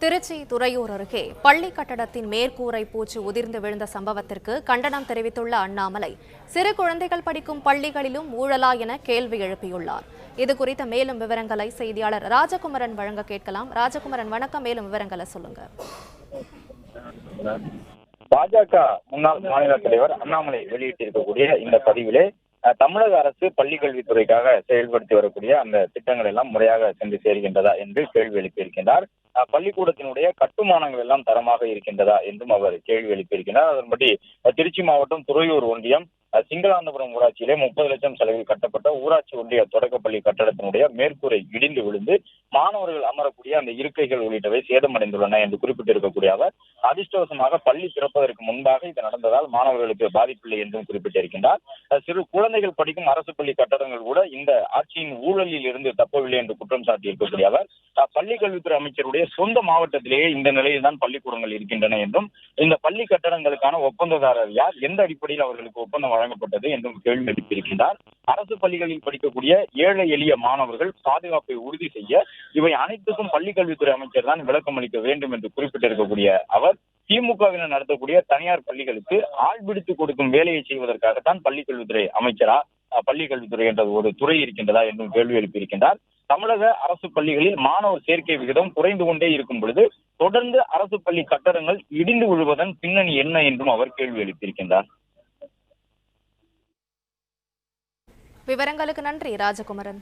திருச்சி துறையூர் அருகே பள்ளி கட்டடத்தின் மேற்கூரை பூச்சு உதிர்ந்து விழுந்த சம்பவத்திற்கு கண்டனம் தெரிவித்துள்ள அண்ணாமலை, சிறு குழந்தைகள் படிக்கும் பள்ளிகளிலும் ஊழலா என கேள்வி எழுப்பியுள்ளார். இதுகுறித்த மேலும் விவரங்களை செய்தியாளர் ராஜகுமரன் வழங்க கேட்கலாம். ராஜகுமரன், வணக்கம். மேலும் விவரங்களை சொல்லுங்க. பாஜக முன்னாள் மாநில தலைவர் அண்ணாமலை வெளியிட்டிருக்கக்கூடிய இந்த பதிவிலே தமிழக அரசு பள்ளி கல்வித்துறைக்காக செயல்படுத்தி வரக்கூடிய அந்த திட்டங்கள் எல்லாம் முறையாக சென்று சேர்கின்றதா என்று கேள்வி எழுப்பியிருக்கின்றார். பள்ளிக்கூடத்தினுடைய கட்டுமானங்கள் எல்லாம் தரமாக இருக்கின்றதா என்றும் அவர் கேள்வி எழுப்பியிருக்கிறார். அதன்படி திருச்சி மாவட்டம் துறையூர் ஒன்றியம் சிங்களாந்தபுரம் ஊராட்சியிலே 30 லட்சம் செலவில் கட்டப்பட்ட ஊராட்சி ஒன்றிய தொடக்கப்பள்ளி கட்டடத்தினுடைய மேற்கூரை இடிந்து விழுந்து மாணவர்கள் அமரக்கூடிய அந்த இருக்கைகள் உள்ளிட்டவை சேதமடைந்துள்ளன என்று குறிப்பிட்டிருக்கக்கூடிய அவர், அதிர்ஷ்டவசமாக பள்ளி திறப்பதற்கு முன்பாக இது நடந்ததால் மாணவர்களுக்கு பாதிப்பில்லை என்றும் குறிப்பிட்டிருக்கின்றார். சிறு குழந்தைகள் படிக்கும் அரசு பள்ளி கட்டடங்கள் கூட இந்த ஆட்சியின் ஊழலில் இருந்து தப்பவில்லை என்று குற்றம் சாட்டி இருக்கக்கூடிய அவர், பள்ளி கல்வித்துறை அமைச்சருடைய சொந்த மாவட்டத்திலேயே இந்த நிலையில் தான் பள்ளிக்கூடங்கள் இருக்கின்றன என்றும், இந்த பள்ளி கட்டடங்களுக்கான ஒப்பந்ததாரர் யார், எந்த அடிப்படையில் அவர்களுக்கு ஒப்பந்தம் வழங்கப்பட்டது என்றும் கேள்வி எழுப்பியிருக்கின்றார். அரசு பள்ளிகளில் படிக்கக்கூடிய ஏழை எளிய மாணவர்கள் பாதுகாப்பை உறுதி செய்ய இவை அனைத்துக்கும் பள்ளி கல்வித்துறை அமைச்சர் தான் விளக்கம் அளிக்க வேண்டும் என்று குறிப்பிட்டிருக்கக்கூடிய அவர், திமுகவினர் நடத்தக்கூடிய தனியார் பள்ளிகளுக்கு ஆள் பிடித்து கொடுக்கும் வேலையை செய்வதற்காகத்தான் பள்ளி கல்வித்துறை அமைச்சரா, பள்ளி கல்வித்துறை என்ற ஒரு துறை இருக்கின்றதா என்றும் கேள்வி எழுப்பியிருக்கின்றார். தமிழக அரசு பள்ளிகளில் மாணவர் சேர்க்கை விகிதம் குறைந்து கொண்டே இருக்கும் பொழுது தொடர்ந்து அரசு பள்ளி கட்டடங்கள் இடிந்து விழுவதன் பின்னணி என்ன என்றும் அவர் கேள்வி எழுப்பியிருக்கின்றார். விவரங்களுக்கு நன்றி ராஜகுமரன்.